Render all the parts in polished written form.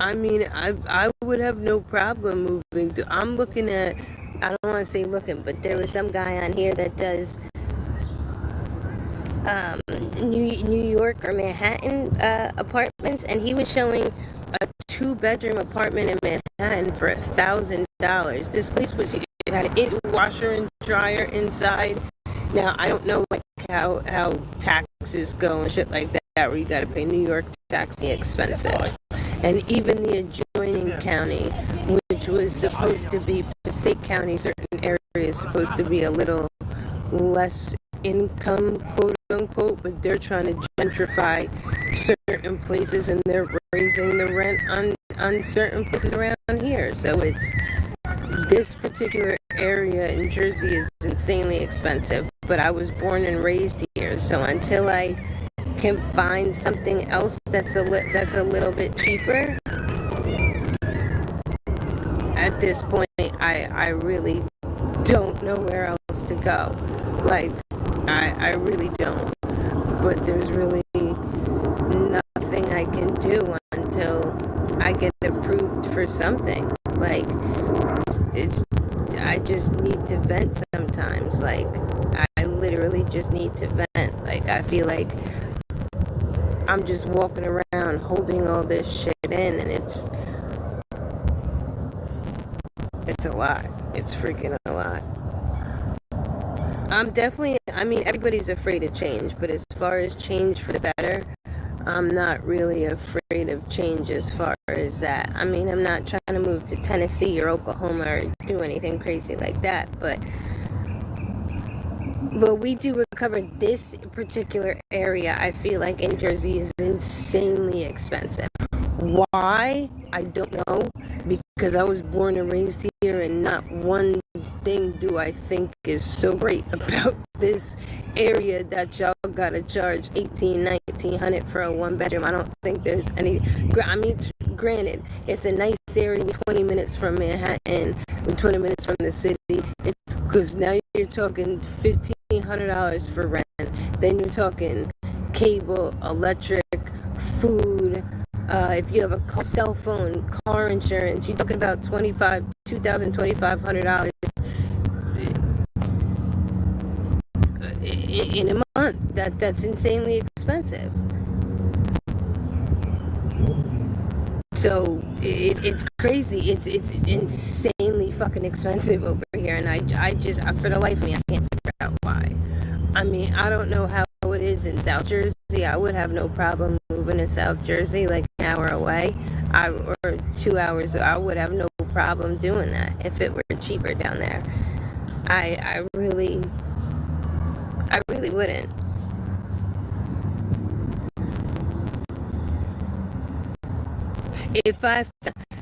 I mean, I would have no problem moving to. I'm looking at. I don't want to say looking, but there was some guy on here that does um, New York or Manhattan apartments, and he was showing a 2-bedroom apartment in Manhattan for $1,000. This place it had a washer and dryer inside. Now I don't know like how taxes go and shit like that, where you got to pay New York taxing expensive, and even the adjoining county, which was supposed to be Passaic County, certain areas supposed to be a little less income, quote unquote, but they're trying to gentrify certain places and they're raising the rent on certain places around here. So it's this particular area in Jersey is insanely expensive, but I was born and raised here, so until I can find something else that's a little bit cheaper, at this point I really don't know where else to go. Like, I really don't. But there's really nothing I can do until I get approved for something. Like, I just need to vent sometimes. Like, I literally just need to vent. Like, I feel like I'm just walking around holding all this shit in, and it's a lot. It's freaking a lot. I mean, everybody's afraid of change, but as far as change for the better, I'm not really afraid of change as far as that. I mean, I'm not trying to move to Tennessee or Oklahoma or do anything crazy like that, but we do recover this particular area. I feel like in Jersey is insanely expensive. Why? I don't know, because I was born and raised here, and not one thing do I think is so great about this area that y'all gotta charge $1,800-$1,900 for a 1-bedroom. I don't think there's any. I mean, granted, it's a nice area, 20 minutes from Manhattan, 20 minutes from the city. Because now you're talking $1,500 for rent. Then you're talking cable, electric, food. If you have a cell phone, car insurance, you're talking about $2,500 in a month. That's insanely expensive. So it's crazy. It's insanely fucking expensive over here, and I just for the life of me I can't figure out why. I mean, I don't know how it is in South Jersey. I would have no problem moving to South Jersey, like an hour away, or 2 hours. I would have no problem doing that if it were cheaper down there. I really wouldn't.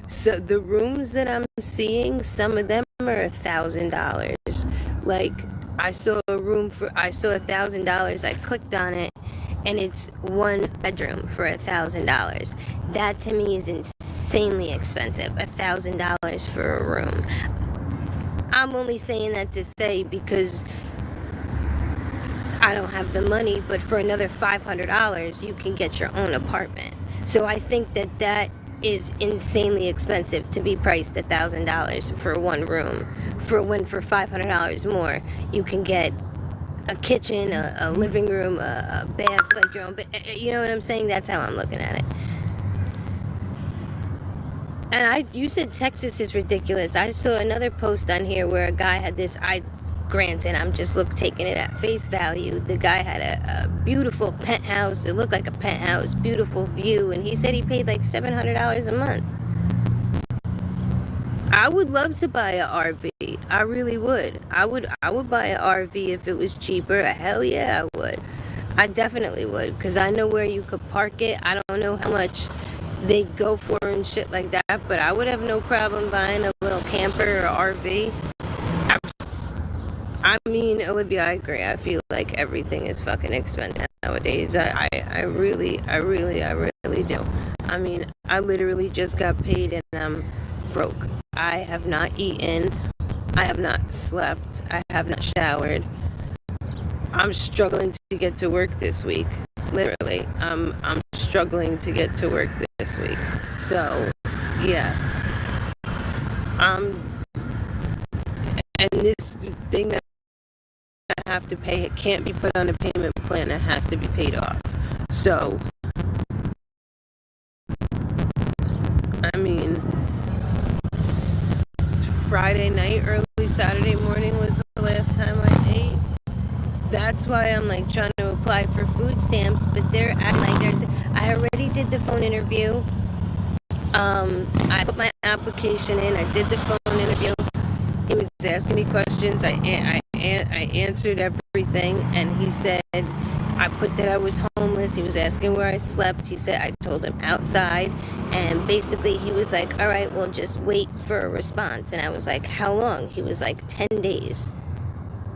So the rooms that I'm seeing, some of them are $1,000. Like, I saw $1,000. I clicked on it, and it's 1 bedroom for $1,000. That to me is insanely expensive. $1,000 for a room. I'm only saying that to say because I don't have the money, but for another $500, you can get your own apartment. So I think that is insanely expensive to be priced $1,000 for one room. For $500 more, you can get a kitchen, a living room, a bath, like your own. You know what I'm saying? That's how I'm looking at it. And you said Texas is ridiculous. I saw another post on here where a guy had this. Granted, I'm just taking it at face value. The guy had a beautiful penthouse. It looked like a penthouse, beautiful view, and he said he paid like $700 a month. I would love to buy an RV. I really would. I would buy an RV if it was cheaper. Hell yeah, I would. I definitely would, because I know where you could park it. I don't know how much they go for and shit like that, but I would have no problem buying a little camper or RV. I mean, Olivia, I agree. I feel like everything is fucking expensive nowadays. I really do. I mean, I literally just got paid and I'm broke. I have not eaten. I have not slept. I have not showered. I'm struggling to get to work this week. Literally, I'm struggling to get to work this week. So Yeah. And this thing that I have to pay, it can't be put on a payment plan. It has to be paid off. So, I mean, Friday night, early Saturday morning was the last time I ate. That's why I'm like trying to apply for food stamps, but they're acting like I already did the phone interview. I put my application in. I did the phone interview. He was asking me questions. I answered everything, and he said I put that I was homeless. He was asking where I slept. He said I told him outside, and basically he was like, "All right, well, just wait for a response." And I was like, "How long?" He was like, 10 days.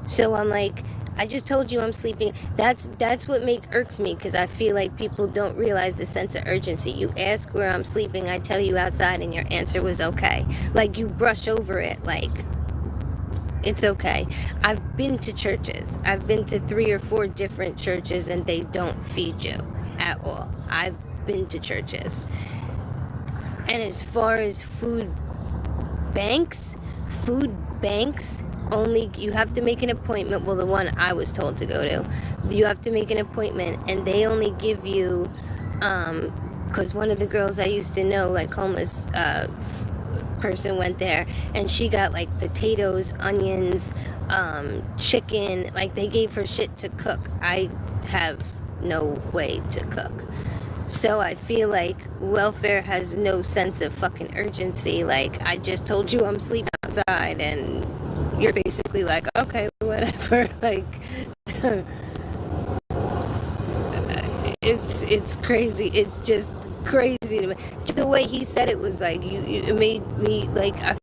So I'm like, I just told you I'm sleeping. That's what irks me, because I feel like people don't realize the sense of urgency. You ask where I'm sleeping, I tell you outside, and your answer was okay. Like, you brush over it like it's okay. I've been to churches. I've been to 3 or 4 different churches, and they don't feed you at all. I've been to churches. And as far as food banks, only you have to make an appointment. Well, the one I was told to go to, you have to make an appointment, and they only give you because one of the girls I used to know, like homeless person, went there, and she got like potatoes, onions, chicken. Like, they gave her shit to cook. I have no way to cook. So I feel like welfare has no sense of fucking urgency. Like, I just told you I'm sleeping outside, and you're basically like, okay, whatever. Like, it's crazy. It's just crazy to me. Just the way he said it was like, it made me like, I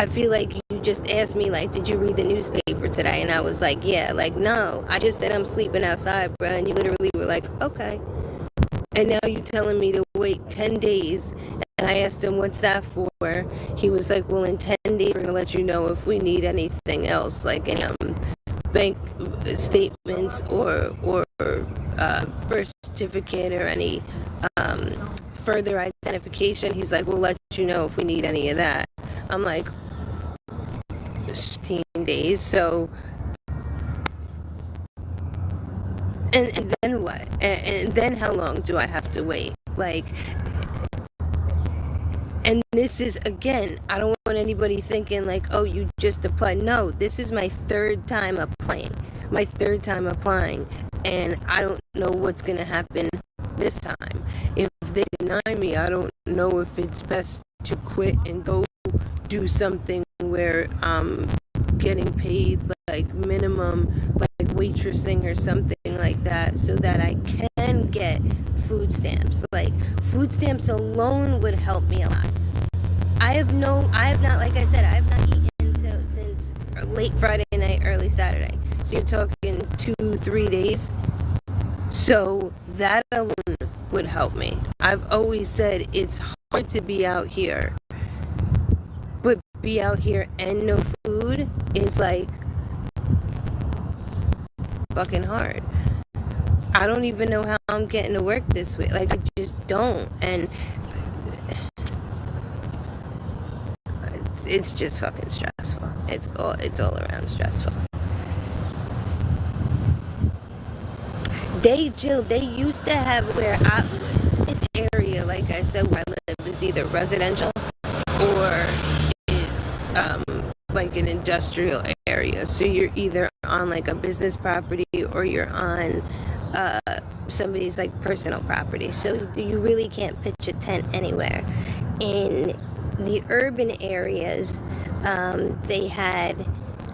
feel like you just asked me, like, did you read the newspaper today? And I was like, yeah. Like, no, I just said I'm sleeping outside, bro. And you literally were like, okay. And now you telling me to wait 10 days. And I asked him, what's that for? He was like, well, in 10 days, we're going to let you know if we need anything else, like any bank statements or birth certificate or any further identification. He's like, we'll let you know if we need any of that. I'm like, 16 days. So, and then what? And then how long do I have to wait? Like, and this is, again, I don't want anybody thinking like, oh, you just applied. No, this is my 3rd time applying. And I don't know what's going to happen this time. If they deny me, I don't know if it's best to quit and go do something where I'm getting paid like minimum, like waitressing or something like that, so that I can get food stamps. Like, food stamps alone would help me a lot. I have not, like I said, I have not eaten since late Friday night, early Saturday. So you're talking 2-3 days. So that alone would help me. I've always said it's hard to be out here, but be out here and no food is like fucking hard. I don't even know how I'm getting to work this week. Like, I just don't. And it's just fucking stressful. It's all around stressful. They used to have this area, like I said, where I live is either residential or it's like an industrial area. So you're either on like a business property or you're on somebody's like personal property. So you really can't pitch a tent anywhere. In the urban areas, they had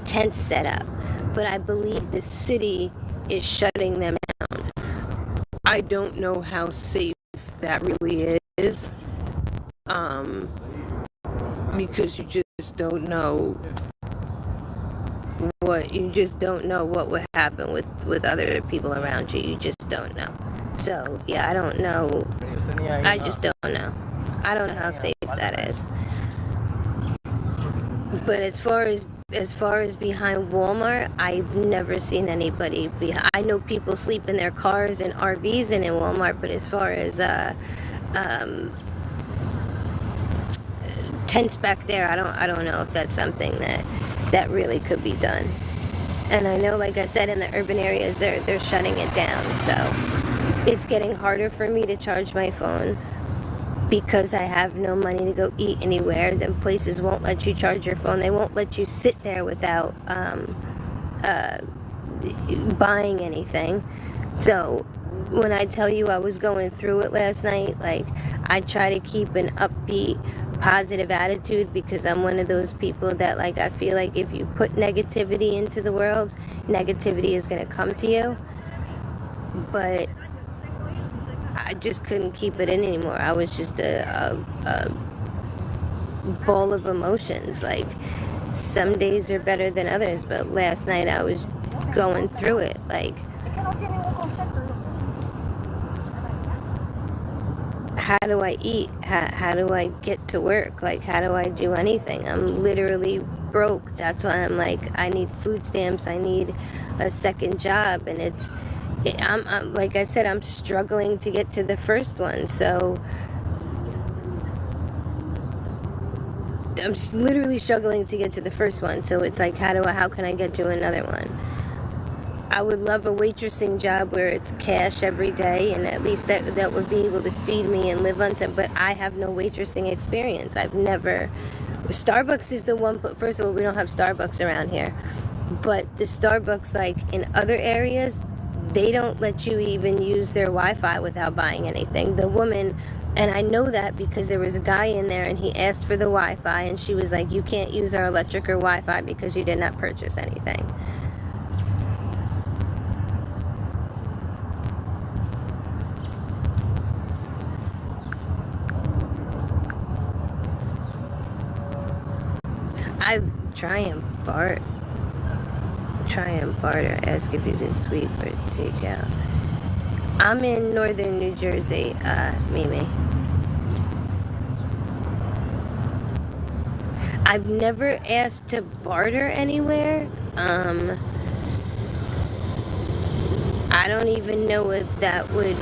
tents set up, but I believe the city is shutting them down. I don't know how safe that really is, because you just don't know what would happen with other people around you. You just don't know. So yeah, I don't know. I just don't know. I don't know how safe that is. But as far as behind Walmart, I've never seen anybody behind. I know people sleep in their cars and RVs and in Walmart, but as far as tents back there. I don't know if that's something that really could be done. And I know, like I said, in the urban areas, they're shutting it down. So it's getting harder for me to charge my phone because I have no money to go eat anywhere. Then places won't let you charge your phone. They won't let you sit there without buying anything. So when I tell you I was going through it last night, like, I try to keep an upbeat, positive attitude because I'm one of those people that, like, I feel like if you put negativity into the world, negativity is going to come to you. But I just couldn't keep it in anymore. I was just a ball of emotions. Like, some days are better than others, but last night I was going through it. Like, how do I eat? How do I get to work? Like, how do I do anything? I'm literally broke. That's why I'm like, I need food stamps. I need a second job. And I'm like I said, I'm struggling to get to the first one. So I'm literally struggling to get to the first one. So it's like, how can I get to another one? I would love a waitressing job where it's cash every day, and at least that would be able to feed me and live on some. But I have no waitressing experience. I've never. Starbucks is the one. First of all, we don't have Starbucks around here, but the Starbucks, like in other areas, they don't let you even use their Wi-Fi without buying anything. The woman, and I know that because there was a guy in there and he asked for the Wi-Fi, and she was like, "You can't use our electric or Wi-Fi because you did not purchase anything." I try and barter, ask if you can sweep or take out. I'm in northern New Jersey, Mimi. I've never asked to barter anywhere. I don't even know if that would.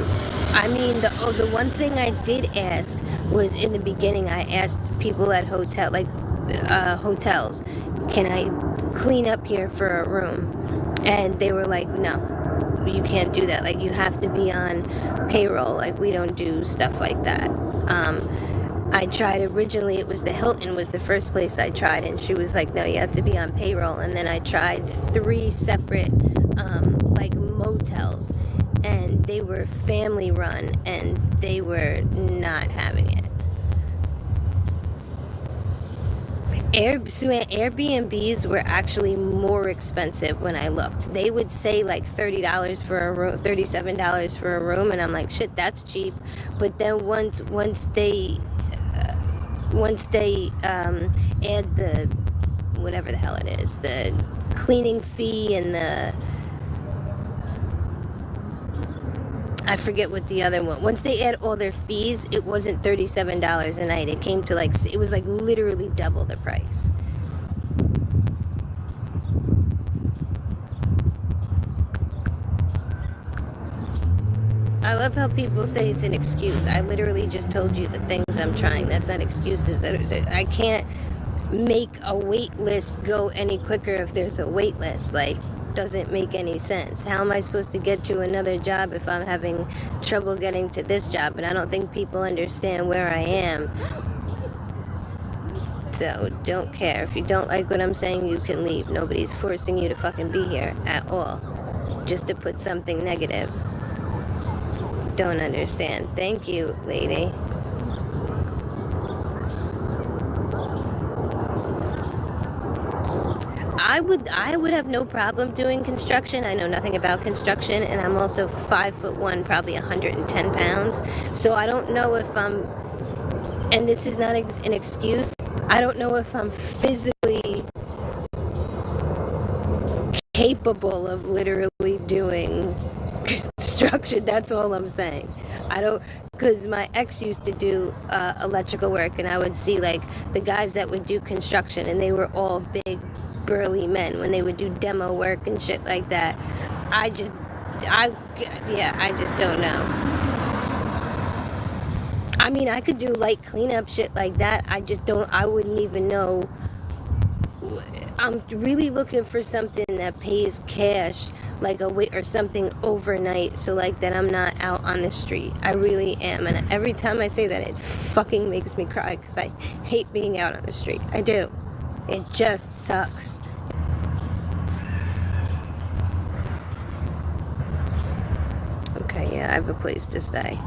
I mean, the one thing I did ask was in the beginning. I asked people at hotels, can I clean up here for a room? And they were like, no, you can't do that. Like, you have to be on payroll. Like, we don't do stuff like that. I tried originally, it was the Hilton was the first place I tried, and she was like, no, you have to be on payroll. And then I tried 3 separate like motels, and they were family run, and they were not having it. Airbnbs were actually more expensive when I looked. They would say like $30 for a room, $37 for a room, and I'm like, shit, that's cheap. But then once they add the whatever the hell it is, the cleaning fee and I forget what the other one. Once they add all their fees, it wasn't $37 a night. It came to it was like literally double the price. I love how people say it's an excuse. I literally just told you the things I'm trying. That's not excuses. I can't make a wait list go any quicker if there's a wait list. Like, doesn't make any sense. How am I supposed to get to another job if I'm having trouble getting to this job? And I don't think people understand where I am. So don't care. If you don't like what I'm saying, you can leave. Nobody's forcing you to fucking be here at all. Just to put something negative. Don't understand. Thank you, lady. I would have no problem doing construction. I know nothing about construction, and I'm also 5'1", probably 110 pounds. So I don't know if I'm, and this is not an excuse, I don't know if I'm physically capable of literally doing construction. That's all I'm saying. I don't, because my ex used to do electrical work, and I would see like the guys that would do construction, and they were all big, burly men when they would do demo work and shit like that. I just don't know. I mean, I could do light cleanup shit like that. I just don't, I wouldn't even know. I'm really looking for something that pays cash, like a wait or something overnight, so like that I'm not out on the street. I really am, and every time I say that, it fucking makes me cry because I hate being out on the street. I do. It just sucks. Okay, yeah, I have a place to stay.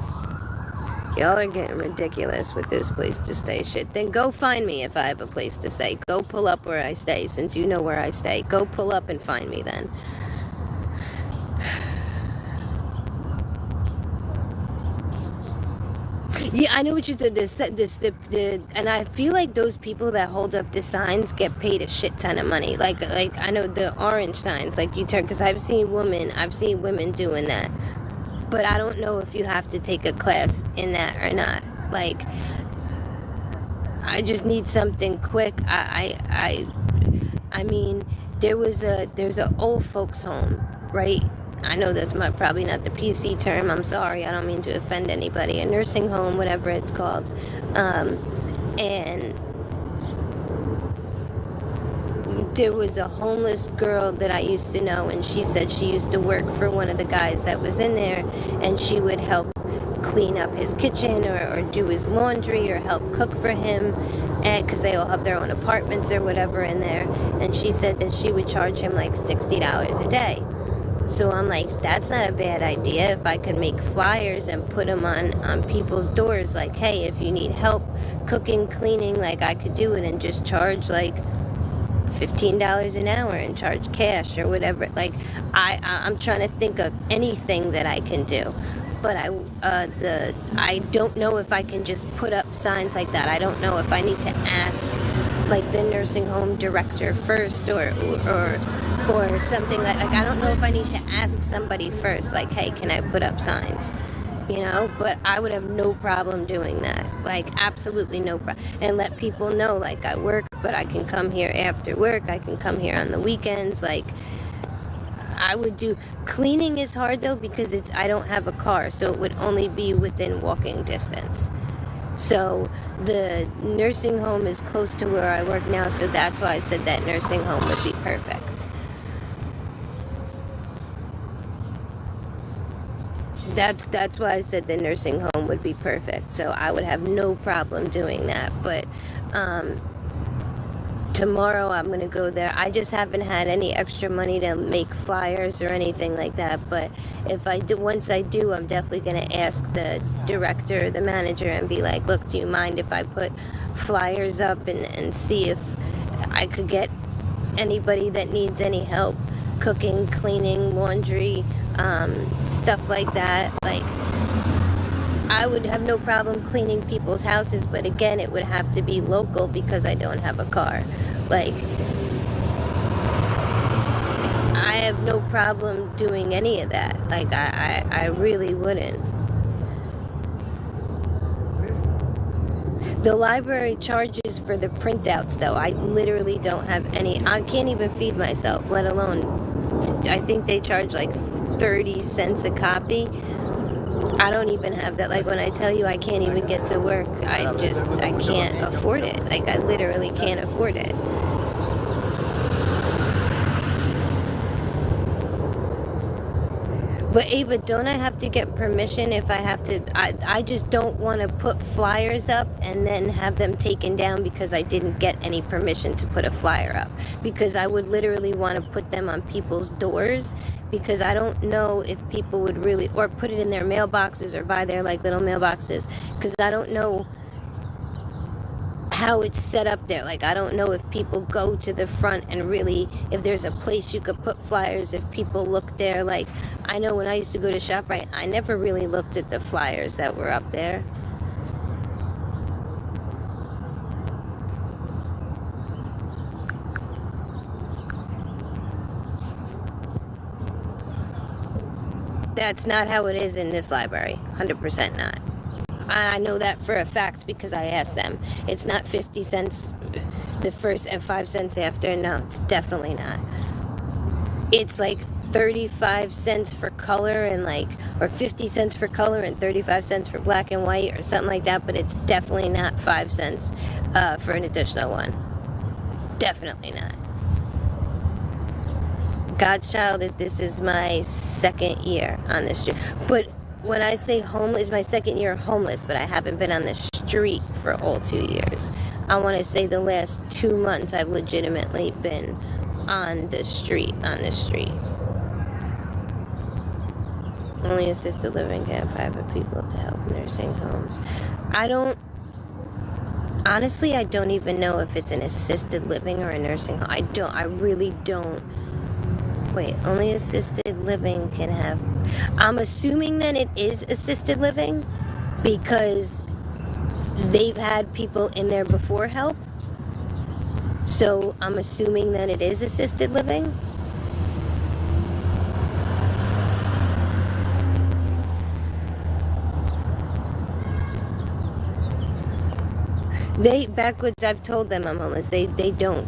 Y'all are getting ridiculous with this place to stay shit. Then go find me if I have a place to stay. Go pull up where I stay, since you know where I stay. Go pull up and find me then. Yeah, I know what you did. And I feel like those people that hold up the signs get paid a shit ton of money. Like I know the orange signs, like you turn, because I've seen women doing that. But I don't know if you have to take a class in that or not. Like, I just need something quick. I mean, there's a old folks home, right? I know that's probably not the PC term. I'm sorry. I don't mean to offend anybody. A nursing home, whatever it's called, and there was a homeless girl that I used to know, and she said she used to work for one of the guys that was in there, and she would help clean up his kitchen or do his laundry or help cook for him, and because they all have their own apartments or whatever in there. And she said that she would charge him like $60 a day. So I'm like, that's not a bad idea. If I could make flyers and put them on people's doors, like, hey, if you need help cooking, cleaning, like I could do it and just charge like $15 an hour and charge cash or whatever. Like, I'm trying to think of anything that I can do, but I don't know if I can just put up signs like that. I don't know if I need to ask like the nursing home director first or something like I don't know if I need to ask somebody first, like, hey, can I put up signs? You know, but I would have no problem doing that, like absolutely no problem, and let people know like I work, but I can come here after work, I can come here on the weekends. Like, I would do cleaning is hard though because I don't have a car, so it would only be within walking distance. So the nursing home is close to where I work now, so that's why I said that nursing home would be perfect. That's why I said the nursing home would be perfect. So I would have no problem doing that. But tomorrow I'm gonna go there. I just haven't had any extra money to make flyers or anything like that. But if I do, once I do, I'm definitely gonna ask the director, the manager, and be like, look, do you mind if I put flyers up and see if I could get anybody that needs any help cooking, cleaning, laundry, stuff like that. Like, I would have no problem cleaning people's houses, but again, it would have to be local because I don't have a car. Like, I have no problem doing any of that. Like, I really wouldn't. The library charges for the printouts, though. I literally don't have any. I can't even feed myself, let alone, I think they charge like 30 cents a copy. I don't even have that. Like, when I tell you I can't even get to work, I can't afford it. Like, I literally can't afford it. But Ava, don't I have to get permission if I have to? I just don't want to put flyers up and then have them taken down because I didn't get any permission to put a flyer up. Because I would literally want to put them on people's doors, because I don't know if people would really, or put it in their mailboxes or buy their like little mailboxes, because I don't know how it's set up there. Like, I don't know if people go to the front and really, if there's a place you could put flyers, if people look there. Like, I know when I used to go to ShopRite, I never really looked at the flyers that were up there. That's not how it is in this library. 100% not. I know that for a fact because I asked them. It's not 50 cents the first and 5 cents after. No, it's definitely not. It's like 35 cents for color and like, or 50 cents for color and 35 cents for black and white or something like that, but it's definitely not 5 cents for an additional one. Definitely not. Godchild, this is my second year on the street. But when I say homeless, my second year homeless, but I haven't been on the street for all 2 years. I want to say the last 2 months I've legitimately been on the street, Only assisted living can have private people to help nursing homes. Honestly, I don't even know if it's an assisted living or a nursing home. I really don't. Wait, only assisted living can have... I'm assuming that it is assisted living because they've had people in there before help. So I'm assuming that it is assisted living. Backwards, I've told them I'm homeless. They don't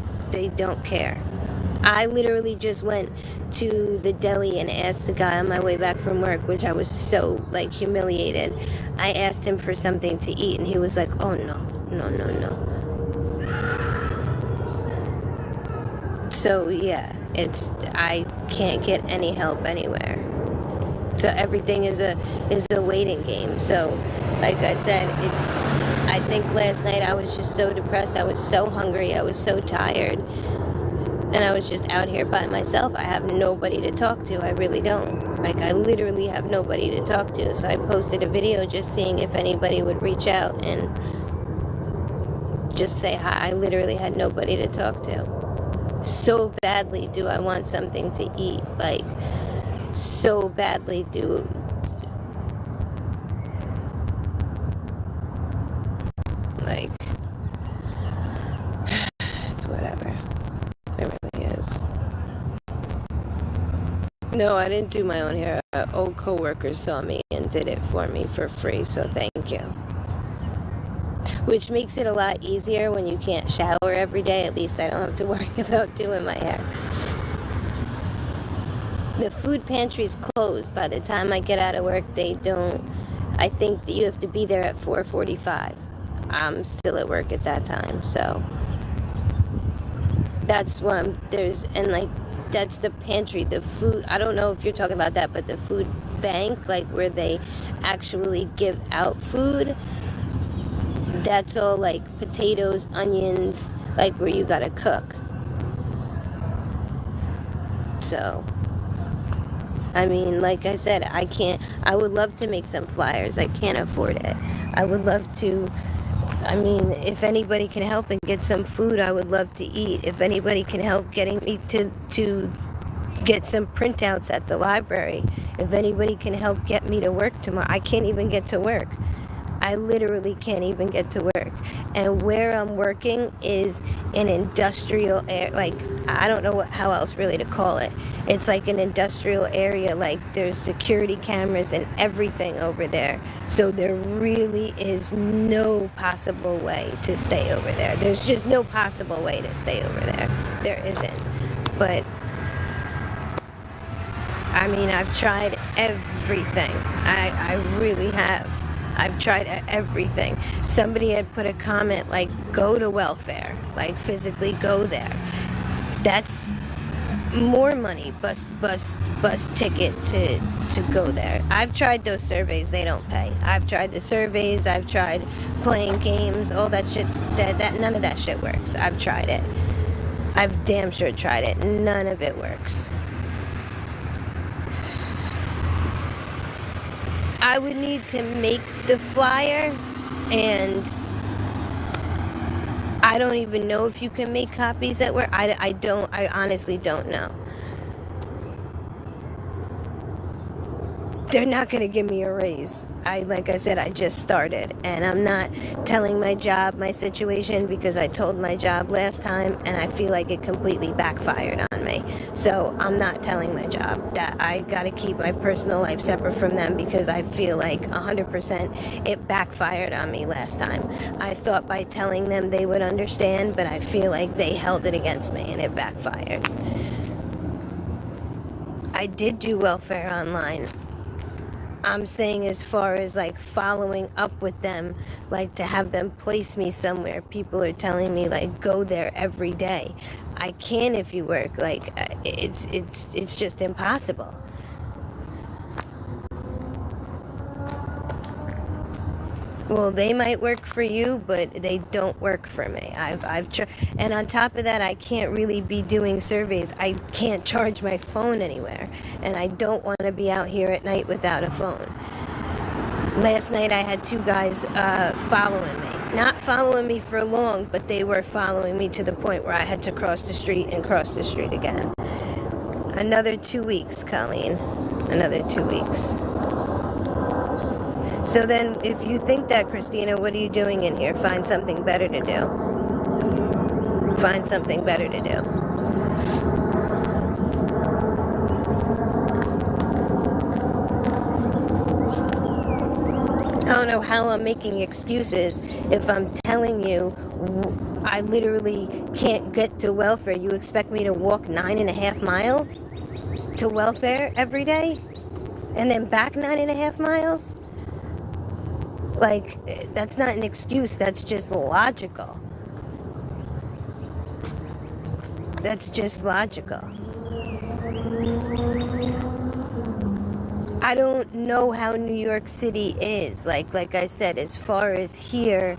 care. I literally just went to the deli and asked the guy on my way back from work, which I was so like humiliated. I asked him for something to eat and he was like, oh no. So yeah, I can't get any help anywhere. So everything is a waiting game. So like I said, I think last night I was just so depressed. I was so hungry. I was so tired. And I was just out here by myself. I have nobody to talk to. I really don't. Like, I literally have nobody to talk to. So I posted a video just seeing if anybody would reach out and just say hi. I literally had nobody to talk to. So badly do I want something to eat. Like, so badly do... Like, it's whatever. It really is. No, I didn't do my own hair. Old coworkers saw me and did it for me for free, so thank you. Which makes it a lot easier when you can't shower every day. At least I don't have to worry about doing my hair. The food pantry's closed. By the time I get out of work, they don't... I think that you have to be there at 4:45. I'm still at work at that time, so... That's one. And like, that's the pantry, the food. I don't know if you're talking about that, but the food bank, like where they actually give out food, that's all like potatoes, onions, like where you gotta cook. So, I mean, like I said, I would love to make some flyers. I can't afford it. I would love to. I mean, if anybody can help and get some food, I would love to eat. If anybody can help getting me to get some printouts at the library. If anybody can help get me to work tomorrow. I can't even get to work. I literally can't even get to work. And where I'm working is an industrial area. Like, I don't know how else really to call it. It's like an industrial area. Like, there's security cameras and everything over there. So there really is no possible way to stay over there. There's just no possible way to stay over there. There isn't. But, I mean, I've tried everything. I really have. I've tried everything. Somebody had put a comment like, go to welfare, like physically go there. That's more money, bus ticket to go there. I've tried those surveys, they don't pay. I've tried the surveys, I've tried playing games, all that shit's, that none of that shit works. I've tried it. I've damn sure tried it. None of it works. I would need to make the flyer, and I don't even know if you can make copies at work. I honestly don't know. They're not going to give me a raise. Like I said, I just started, and I'm not telling my job my situation because I told my job last time, and I feel like it completely backfired on me. So I'm not telling my job that I got to keep my personal life separate from them because I feel like 100% it backfired on me last time. I thought by telling them they would understand, but I feel like they held it against me and it backfired. I did do welfare online. I'm saying as far as like following up with them, like to have them place me somewhere. People are telling me like go there every day. I can if you work. Like it's just impossible. Well, they might work for you, but they don't work for me. And on top of that, I can't really be doing surveys. I can't charge my phone anywhere, and I don't want to be out here at night without a phone. Last night, I had two guys following me. Not following me for long, but they were following me to the point where I had to cross the street and cross the street again. Another 2 weeks, Colleen. Another 2 weeks. So then, if you think that, Christina, what are you doing in here? Find something better to do. Find something better to do. I don't know how I'm making excuses if I'm telling you I literally can't get to welfare. You expect me to walk 9.5 miles to welfare every day? And then back 9.5 miles? Like, that's not an excuse. That's just logical. That's just logical. I don't know how New York City is. Like I said, as far as here,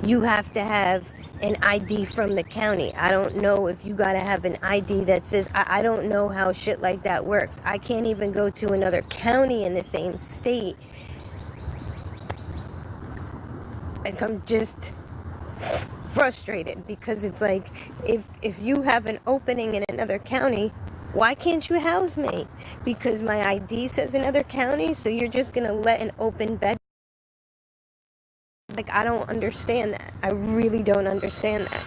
you have to have an ID from the county. I don't know if you gotta have an ID that says, I don't know how shit like that works. I can't even go to another county in the same state. Like, I'm just frustrated because it's like, if you have an opening in another county, why can't you house me? Because my ID says another county, so you're just gonna let an open bed? Like, I don't understand that. I really don't understand that.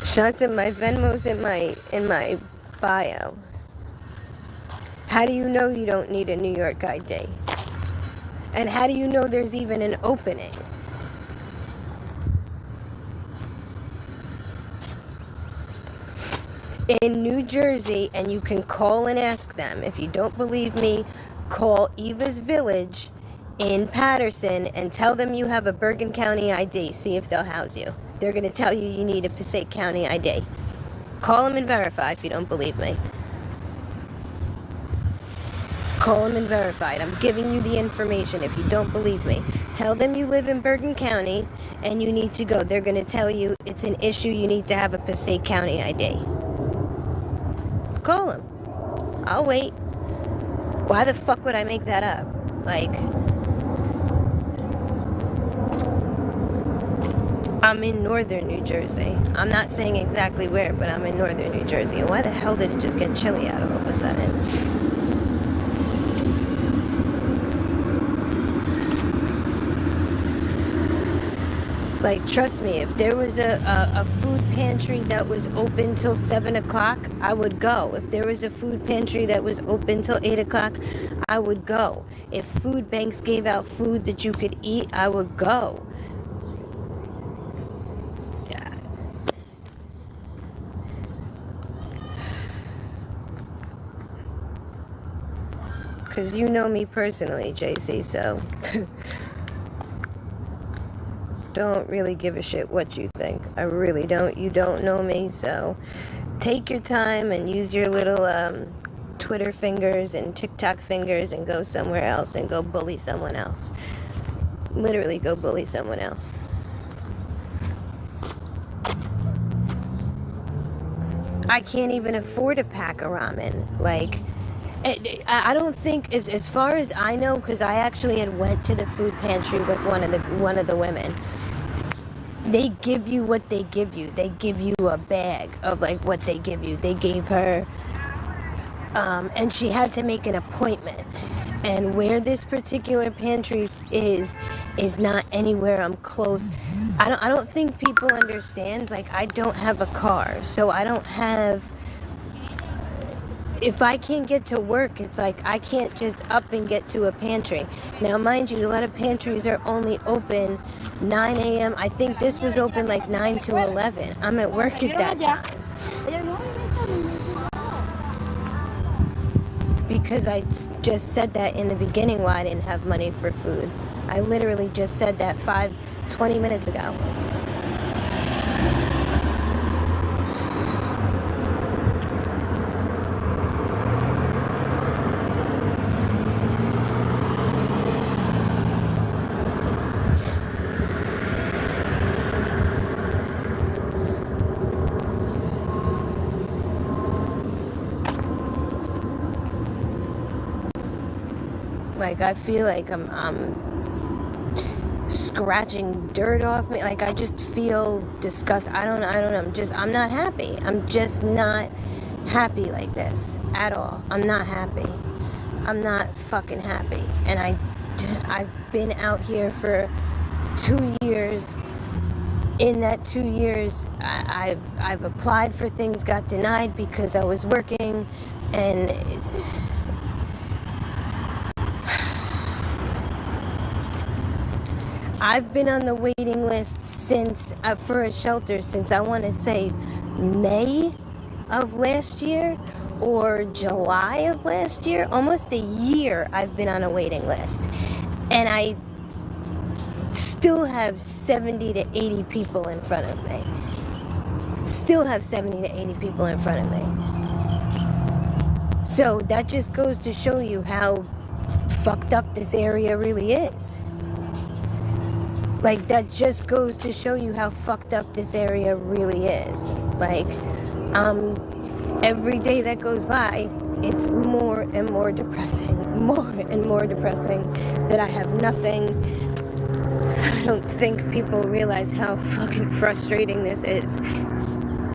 Shocked at my Venmo's in my bio. How do you know you don't need a New York ID? And how do you know there's even an opening? In New Jersey, and you can call and ask them. If you don't believe me, call Eva's Village in Patterson and tell them you have a Bergen County ID. See if they'll house you. They're going to tell you you need a Passaic County ID. Call them and verify if you don't believe me. Call them and verify it. I'm giving you the information if you don't believe me. Tell them you live in Bergen County and you need to go. They're going to tell you it's an issue. You need to have a Passaic County ID. Call them. I'll wait. Why the fuck would I make that up? Like, I'm in northern New Jersey. I'm not saying exactly where, but I'm in northern New Jersey. And why the hell did it just get chilly out all of a sudden? Like, trust me, if there was a food pantry that was open till 7 o'clock, I would go. If there was a food pantry that was open till 8 o'clock, I would go. If food banks gave out food that you could eat, I would go. Because you know me personally, JC, so don't really give a shit what you think. I really don't. You don't know me, so take your time and use your little Twitter fingers and TikTok fingers and go somewhere else and go bully someone else. Literally go bully someone else. I can't even afford a pack of ramen. Like, I don't think, as far as I know, because I actually had went to the food pantry with one of the women. They give you what they give you. They give you a bag of like what they give you. They gave her, and she had to make an appointment. And where this particular pantry is not anywhere I'm close. I don't think people understand. Like, I don't have a car, so I don't have. if I can't get to work, it's like I can't just up and get to a pantry. Now, mind you, a lot of pantries are only open 9 a.m. I think this was open like 9 to 11. I'm at work at that time. Because I just said that in the beginning why I didn't have money for food. I literally just said that 20 minutes ago. Like, I feel like I'm scratching dirt off me. Like, I just feel disgusted. I don't know. I'm not happy. I'm just not happy like this at all. I'm not happy. I'm not fucking happy. And I've been out here for 2 years. In that 2 years, I've applied for things, got denied because I was working, and I've been on the waiting list since for a shelter since I want to say May of last year or July of last year. Almost a year I've been on a waiting list, and I still have 70 to 80 people in front of me. Still have 70 to 80 people in front of me. So that just goes to show you how fucked up this area really is. Like, that just goes to show you how fucked up this area really is. Like, every day that goes by, it's more and more depressing. More and more depressing that I have nothing. I don't think people realize how fucking frustrating this is.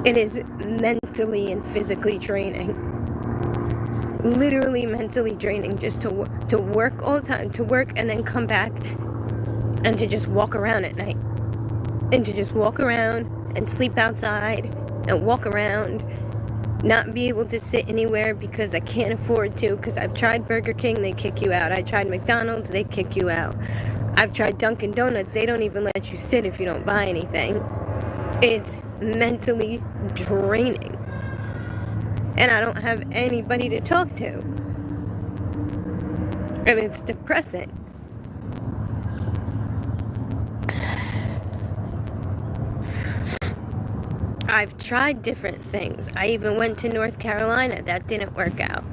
It is mentally and physically draining. Literally mentally draining just to work all the time. To work and then come back and to just walk around at night. And to just walk around and sleep outside and walk around. Not be able to sit anywhere because I can't afford to. Because I've tried Burger King, they kick you out. I tried McDonald's, they kick you out. I've tried Dunkin' Donuts, they don't even let you sit if you don't buy anything. It's mentally draining. And I don't have anybody to talk to. And it's depressing. I've tried different things. I even went to North Carolina. That didn't work out.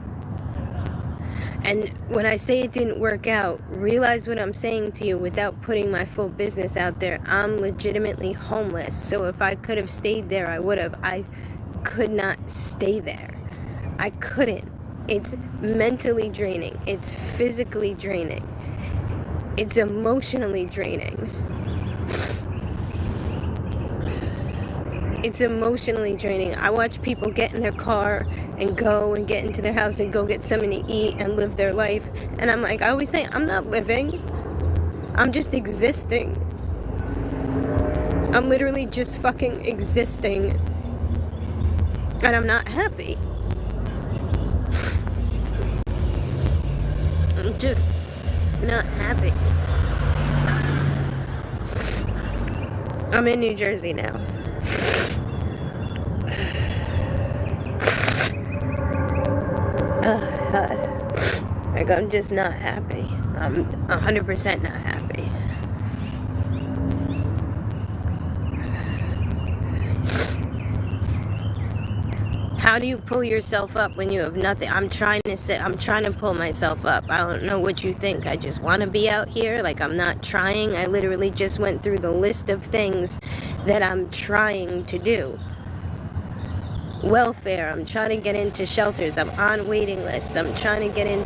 And when I say it didn't work out, realize what I'm saying to you without putting my full business out there. I'm legitimately homeless. So if I could have stayed there, I would have. I could not stay there. I couldn't. It's mentally draining. It's physically draining. It's emotionally draining. It's emotionally draining. I watch people get in their car and go and get into their house and go get something to eat and live their life. And I'm like, I always say, I'm not living. I'm just existing. I'm literally just fucking existing. And I'm not happy. I'm just not happy. I'm in New Jersey now. Oh, God. Like, I'm just not happy. I'm 100% not happy. How do you pull yourself up when you have nothing? I'm trying to pull myself up. I don't know what you think. I just want to be out here. Like, I'm not trying. I literally just went through the list of things that I'm trying to do. Welfare. I'm trying to get into shelters. I'm on waiting lists. I'm trying to get the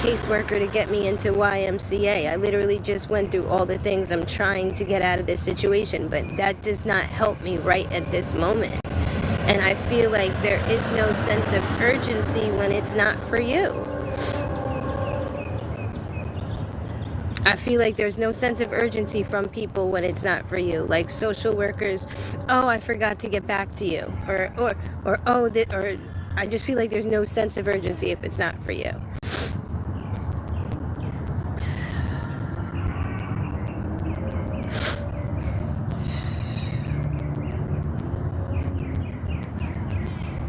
caseworker to get me into YMCA. I literally just went through all the things I'm trying to get out of this situation, but that does not help me right at this moment. And I feel like there is no sense of urgency when it's not for you. I feel like there's no sense of urgency from people when it's not for you. Like social workers, oh, I forgot to get back to you. Or I just feel like there's no sense of urgency if it's not for you.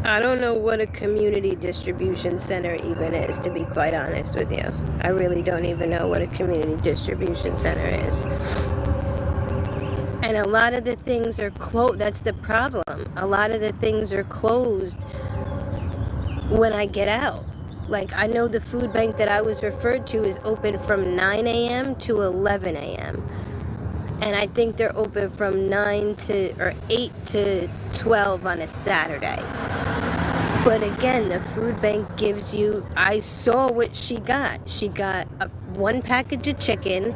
I don't know what a community distribution center even is, to be quite honest with you. I really don't even know what a community distribution center is. And a lot of the things are closed. That's the problem. A lot of the things are closed when I get out. Like, I know the food bank that I was referred to is open from 9 a.m. to 11 a.m. And I think they're open from 9 to, or 8 to 12 on a Saturday. But again, the food bank gives you, I saw what she got. She got one package of chicken,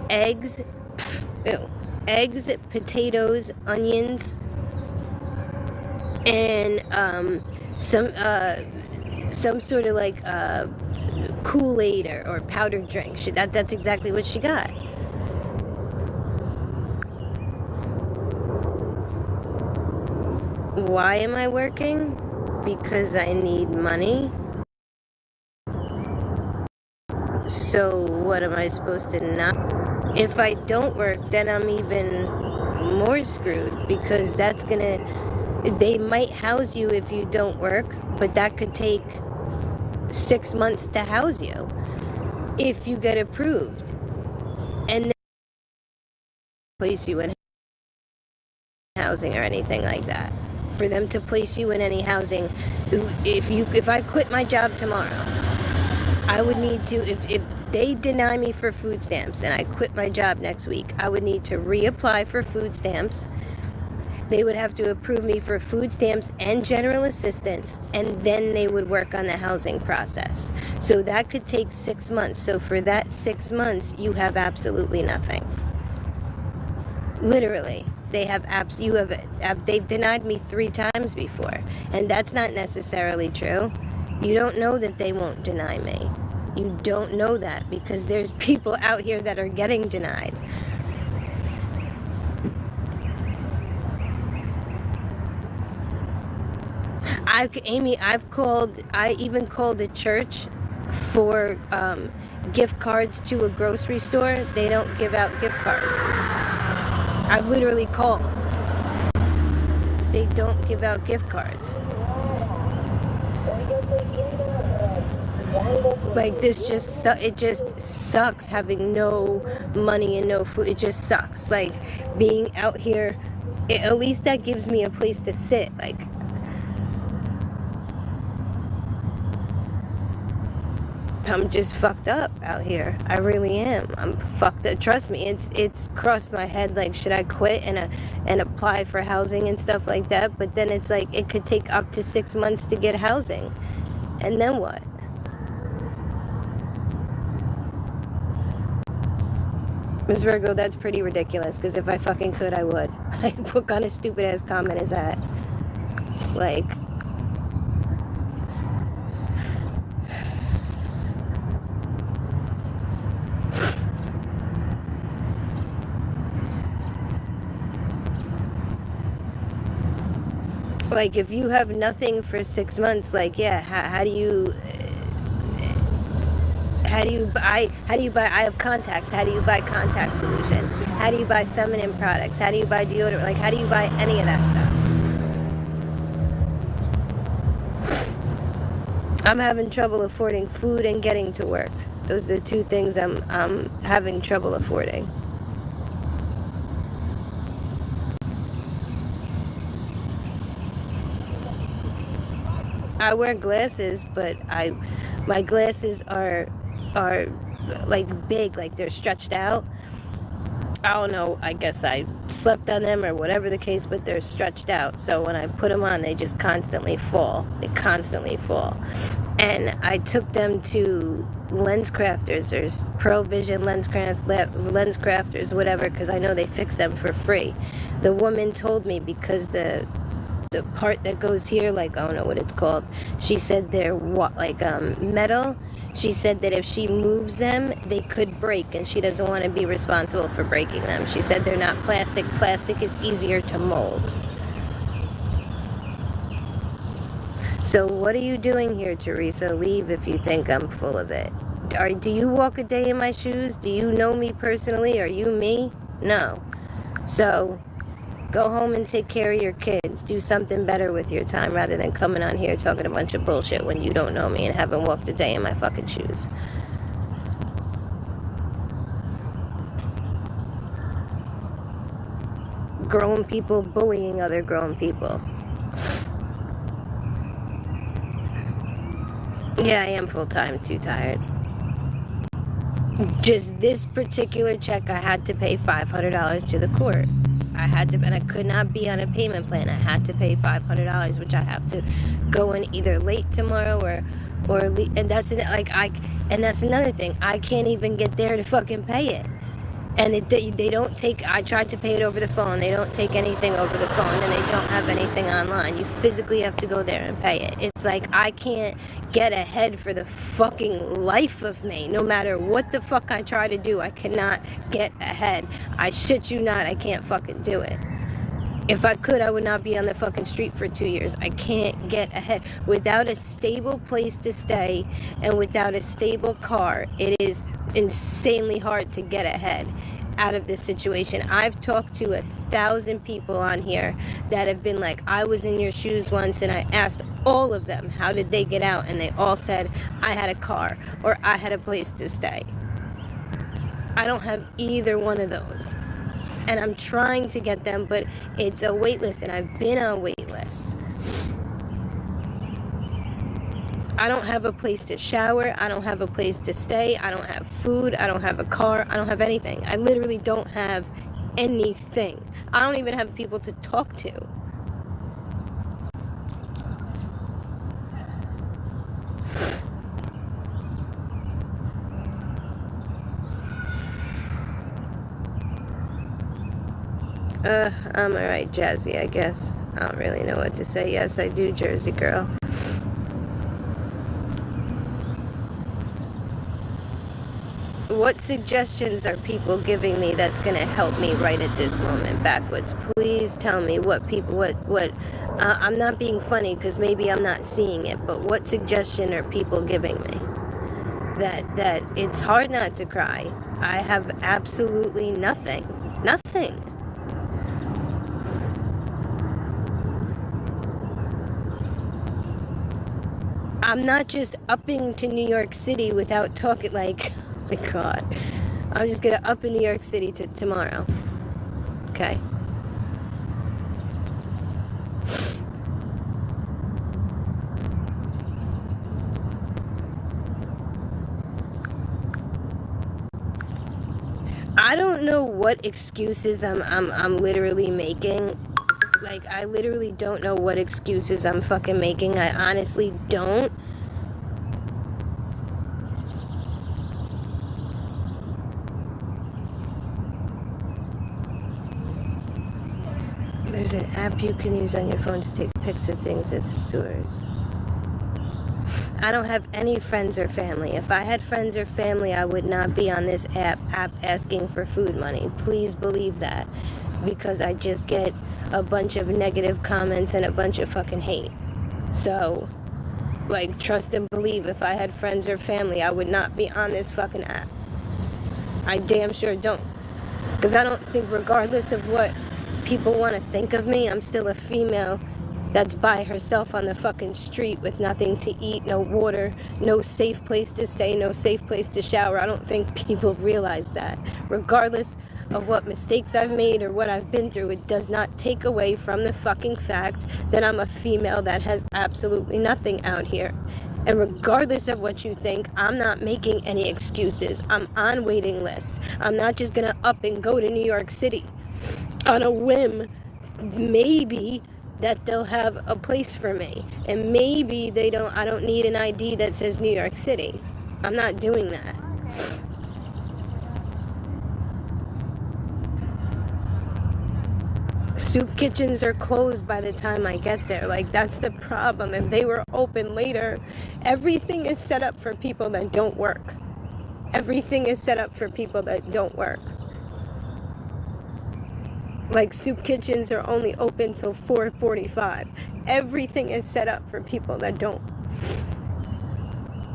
eggs, potatoes, onions, and some sort of like Kool-Aid or powdered drink. That's exactly what she got. Why am I working? Because I need money. So what am I supposed to not? If I don't work, then I'm even more screwed, because that's gonna, they might house you if you don't work, but that could take 6 months to house you if you get approved, and then place you in housing or anything like that. For them to place you in any housing, if I quit my job tomorrow, I would need to, if they deny me for food stamps and I quit my job next week, I would need to reapply for food stamps. They would have to approve me for food stamps and general assistance, and then they would work on the housing process. So that could take 6 months. So for that 6 months, you have absolutely nothing. Literally. They've denied me 3 times before, and that's not necessarily true. You don't know that they won't deny me. You don't know that, because there's people out here that are getting denied. I even called a church for gift cards to a grocery store. They don't give out gift cards. I've literally called. They don't give out gift cards. Like, this just, it just sucks having no money and no food. It just sucks. Like, being out here, at least that gives me a place to sit. Like, I'm just fucked up out here. I really am. I'm fucked up. Trust me, it's crossed my head, like, should I quit and apply for housing and stuff like that? But then it's like, it could take up to 6 months to get housing. And then what? Ms. Virgo, that's pretty ridiculous, because if I fucking could, I would. Like, what kind of stupid ass comment is that? Like, if you have nothing for 6 months, like, yeah, how do you buy, I have contacts, how do you buy contact solution? How do you buy feminine products? How do you buy deodorant? Like, how do you buy any of that stuff? I'm having trouble affording food and getting to work. Those are the 2 things I'm having trouble affording. I wear glasses, but my glasses are like big, like they're stretched out. I don't know, I guess I slept on them or whatever the case, but they're stretched out. So when I put them on, they just constantly fall. They constantly fall. And I took them to Lens Crafters or Pearl Vision Lens Crafters, whatever, because I know they fix them for free. The woman told me, because the part that goes here, like, I don't know what it's called, she said they're like metal. She said that if she moves them, they could break, and she doesn't want to be responsible for breaking them. She said they're not plastic. Plastic is easier to mold. So what are you doing here, Teresa? Leave if you think I'm full of it. Do you walk a day in my shoes? Do you know me personally? Are you me? No. So go home and take care of your kids. Do something better with your time rather than coming on here talking a bunch of bullshit when you don't know me and haven't walked a day in my fucking shoes. Grown people bullying other grown people. Yeah, I am full-time, too tired. Just this particular check, I had to pay $500 to the court. I had to, and I could not be on a payment plan. I had to pay $500, which I have to go in either late tomorrow and that's and that's another thing. I can't even get there to fucking pay it. And they don't take, I tried to pay it over the phone. They don't take anything over the phone, and they don't have anything online. You physically have to go there and pay it. It's like I can't get ahead for the fucking life of me. No matter what the fuck I try to do, I cannot get ahead. I shit you not, I can't fucking do it. If I could, I would not be on the fucking street for 2 years. I can't get ahead. Without a stable place to stay and without a stable car, it is insanely hard to get ahead out of this situation. I've talked to 1,000 people on here that have been like, I was in your shoes once, and I asked all of them, how did they get out? And they all said, I had a car or I had a place to stay. I don't have either one of those. And I'm trying to get them, but it's a wait list, and I've been on wait lists. I don't have a place to shower. I don't have a place to stay. I don't have food. I don't have a car. I don't have anything. I literally don't have anything. I don't even have people to talk to. I'm alright, Jazzy, I guess. I don't really know what to say. Yes, I do, Jersey girl. What suggestions are people giving me that's going to help me right at this moment backwards? Please tell me what people, I'm not being funny because maybe I'm not seeing it, but what suggestion are people giving me? That it's hard not to cry. I have absolutely nothing. Nothing. I'm not just upping to New York City without talking like, oh my God. I'm just gonna up in New York City to tomorrow. Okay. I don't know what excuses I'm literally making. Like, I literally don't know what excuses I'm fucking making. I honestly don't. There's an app you can use on your phone to take pics of things at stores. I don't have any friends or family. If I had friends or family, I would not be on this app asking for food money. Please believe that. Because I just get a bunch of negative comments and a bunch of fucking hate. So, like, trust and believe, if I had friends or family, I would not be on this fucking app. I damn sure don't. Because I don't think, regardless of what people want to think of me, I'm still a female that's by herself on the fucking street with nothing to eat, no water, no safe place to stay, no safe place to shower. I don't think people realize that. Regardless of what mistakes I've made or what I've been through, it does not take away from the fucking fact that I'm a female that has absolutely nothing out here. And regardless of what you think, I'm not making any excuses. I'm on waiting lists. I'm not just gonna up and go to New York City on a whim. Maybe that they'll have a place for me, and maybe I don't need an ID that says New York City. I'm not doing that. Soup kitchens are closed by the time I get there. Like, that's the problem. If they were open later, everything is set up for people that don't work. Everything is set up for people that don't work. Like, soup kitchens are only open till 4:45. Everything is set up for people that don't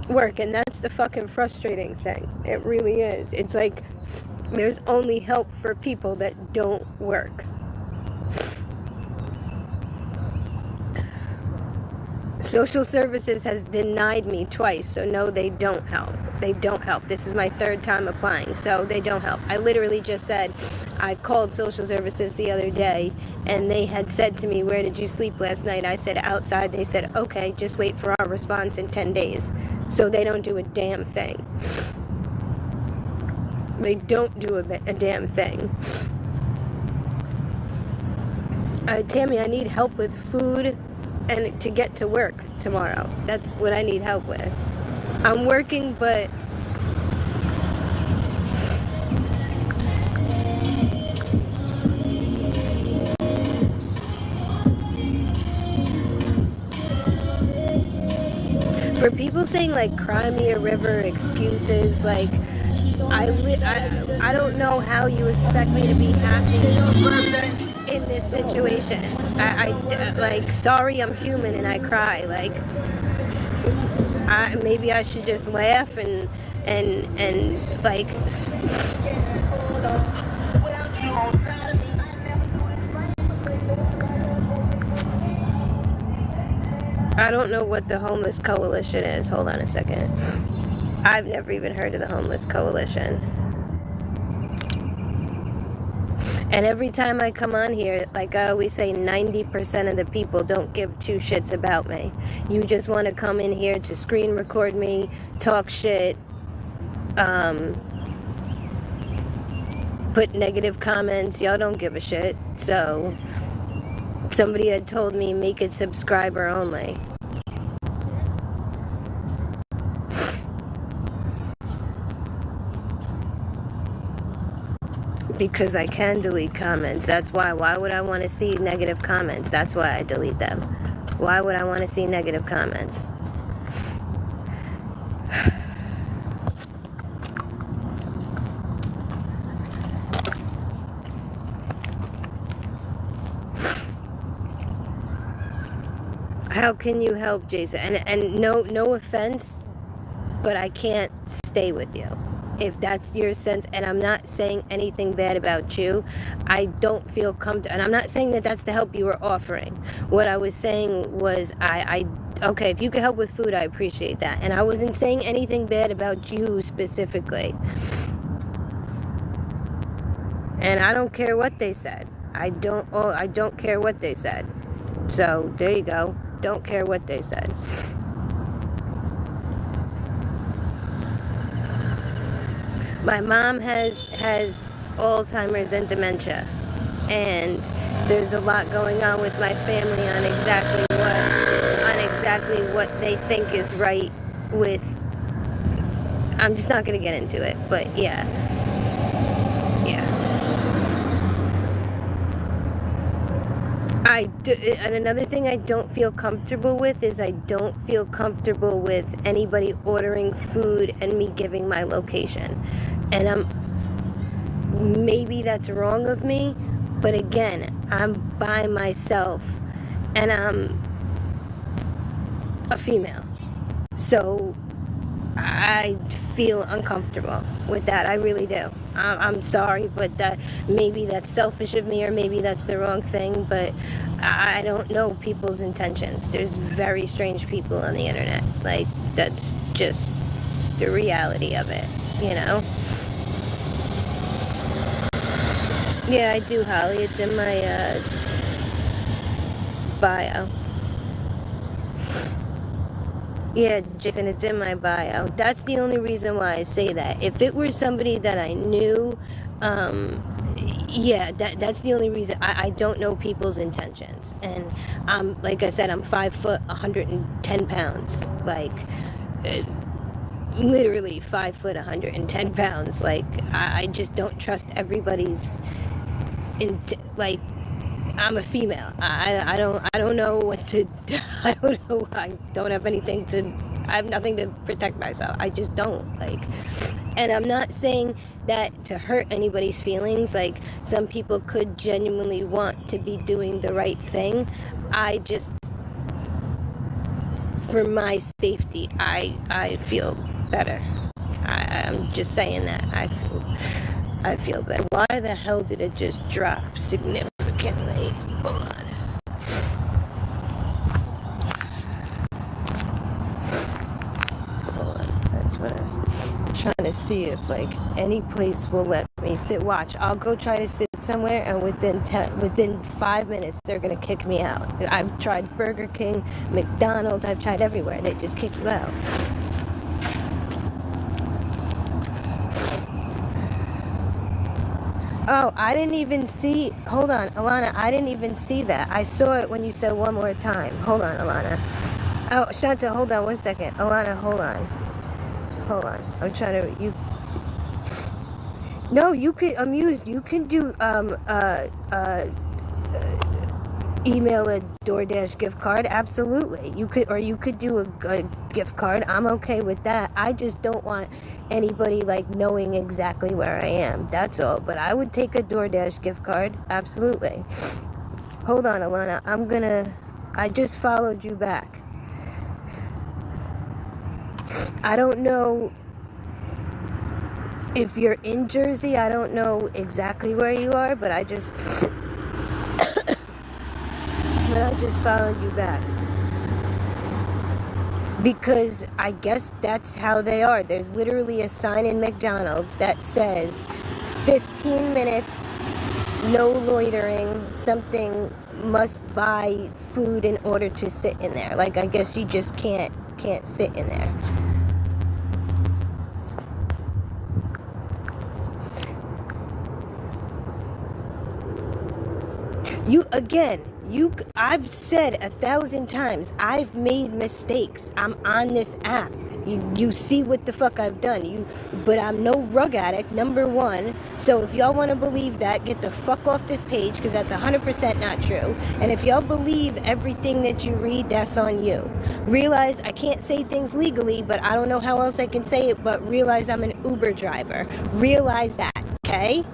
work, and that's the fucking frustrating thing. It really is. It's like there's only help for people that don't work. Social services has denied me twice, so no, they don't help. They don't help. This is my third time applying, so they don't help. I literally just said, I called social services the other day, and they had said to me, where did you sleep last night? I said, outside. They said, okay, just wait for our response in 10 days. So they don't do a damn thing. They don't do a damn thing. Tammy, I need help with food and to get to work tomorrow. That's what I need help with. I'm working, but for people saying like cry me a river excuses, like I don't know how you expect me to be happy in this situation. I like, sorry, I'm human and I cry. Like, maybe I should just laugh and like. I don't know what the Homeless Coalition is. Hold on a second. I've never even heard of the Homeless Coalition. And every time I come on here, like I always say, 90% of the people don't give two shits about me. You just want to come in here to screen record me, talk shit, put negative comments. Y'all don't give a shit. So somebody had told me, make it subscriber only. Because I can delete comments. That's why. Why would I want to see negative comments? That's why I delete them. Why would I want to see negative comments? How can you help, Jason? And no offense, but I can't stay with you. If that's your sense, and I'm not saying anything bad about you, I don't feel comfortable, and I'm not saying that that's the help you were offering. What I was saying was, okay, if you could help with food, I appreciate that, and I wasn't saying anything bad about you specifically, and I don't care what they said. I don't care what they said. So there you go. Don't care what they said. My mom has Alzheimer's and dementia, and there's a lot going on with my family on exactly what they think is right with. I'm just not gonna get into it, but yeah. And another thing I don't feel comfortable with is I don't feel comfortable with anybody ordering food and me giving my location. And maybe that's wrong of me, but again, I'm by myself and I'm a female. So I feel uncomfortable with that. I really do. I'm sorry, but maybe that's selfish of me, or maybe that's the wrong thing, but I don't know people's intentions. There's very strange people on the internet. Like, that's just the reality of it, you know? Yeah, I do, Holly. It's in my bio. Yeah, Jason, it's in my bio. That's the only reason why I say that. If it were somebody that I knew, yeah, that's the only reason. I don't know people's intentions. And like I said, I'm 5 foot, 110 pounds. Like, literally 5 foot, 110 pounds. Like, I just don't trust everybody's, like, I'm a female. I don't know what to. I don't know. I don't have anything to. I have nothing to protect myself. I just don't. Like, And I'm not saying that to hurt anybody's feelings. Like, some people could genuinely want to be doing the right thing. I just, for my safety, I feel better. I'm just saying that. I feel better. Why the hell did it just drop significantly? Hold on. Hold on. That's what I'm trying to see if, like, any place will let me sit. Watch. I'll go try to sit somewhere, and within 5 minutes, they're gonna kick me out. I've tried Burger King, McDonald's. I've tried everywhere. They just kick you out. Oh, I didn't even see. Hold on, Alana. I didn't even see that. I saw it when you said one more time. Hold on, Alana. Oh, Shanta, hold on 1 second. Alana, hold on. Hold on. I'm trying to. You. No, you could. Amused. You can do email a DoorDash gift card. Absolutely. You could do a gift card. I'm okay with that. I just don't want anybody like knowing exactly where I am. That's all. But I would take a DoorDash gift card. Absolutely. Hold on, Alana. I just followed you back. I don't know if you're in Jersey. I don't know exactly where you are, but I just followed you back. Because I guess that's how they are. There's literally a sign in McDonald's that says 15 minutes, no loitering, something, must buy food in order to sit in there. Like, I guess you just can't sit in there. I've said 1,000 times, I've made mistakes. I'm on this app. You see what the fuck I've done. But I'm no rug addict, number one. So if y'all want to believe that, get the fuck off this page, because that's 100% not true. And if y'all believe everything that you read, that's on you. Realize I can't say things legally, but I don't know how else I can say it, but realize I'm an Uber driver. Realize that, okay?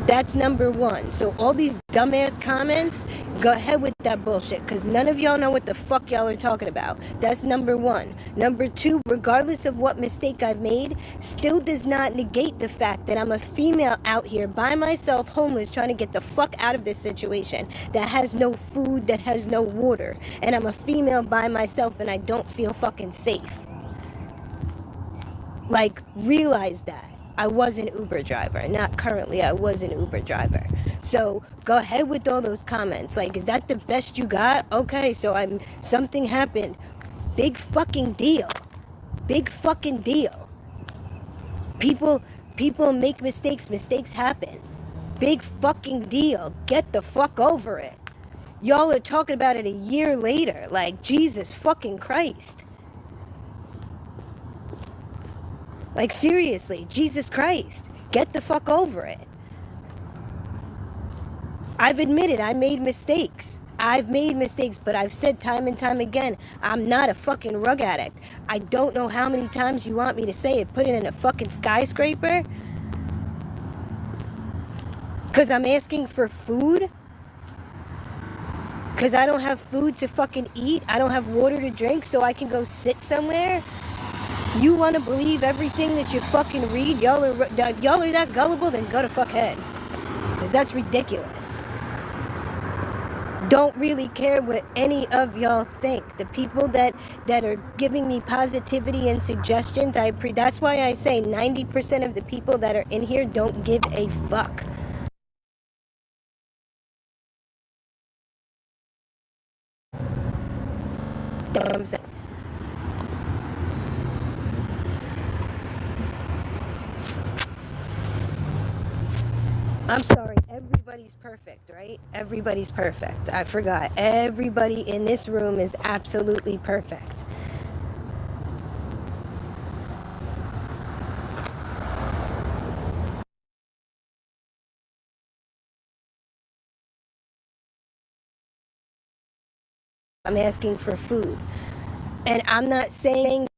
That's number one. So all these dumbass comments, go ahead with that bullshit, because none of y'all know what the fuck y'all are talking about. That's number one. Number two, regardless of what mistake I've made, still does not negate the fact that I'm a female out here by myself, homeless, trying to get the fuck out of this situation, that has no food, that has no water. And I'm a female by myself, and I don't feel fucking safe. Like, realize that. I was an Uber driver. Not currently, I was an Uber driver. So go ahead with all those comments. Like, is that the best you got? Okay, so something happened. Big fucking deal. Big fucking deal. People make mistakes. Mistakes happen. Big fucking deal. Get the fuck over it. Y'all are talking about it a year later. Like, Jesus fucking Christ. Like, seriously, Jesus Christ, get the fuck over it. I've admitted I made mistakes. I've made mistakes, but I've said time and time again, I'm not a fucking rug addict. I don't know how many times you want me to say it. Put it in a fucking skyscraper? Because I'm asking for food? Because I don't have food to fucking eat? I don't have water to drink so I can go sit somewhere? You want to believe everything that you fucking read? Y'all are that gullible? Then go to fuck head. Because that's ridiculous. Don't really care what any of y'all think. The people that are giving me positivity and suggestions, that's why I say 90% of the people that are in here don't give a fuck. That's what I'm saying. I'm sorry, everybody's perfect, right? Everybody's perfect. I forgot. Everybody in this room is absolutely perfect. I'm asking for food. And I'm not saying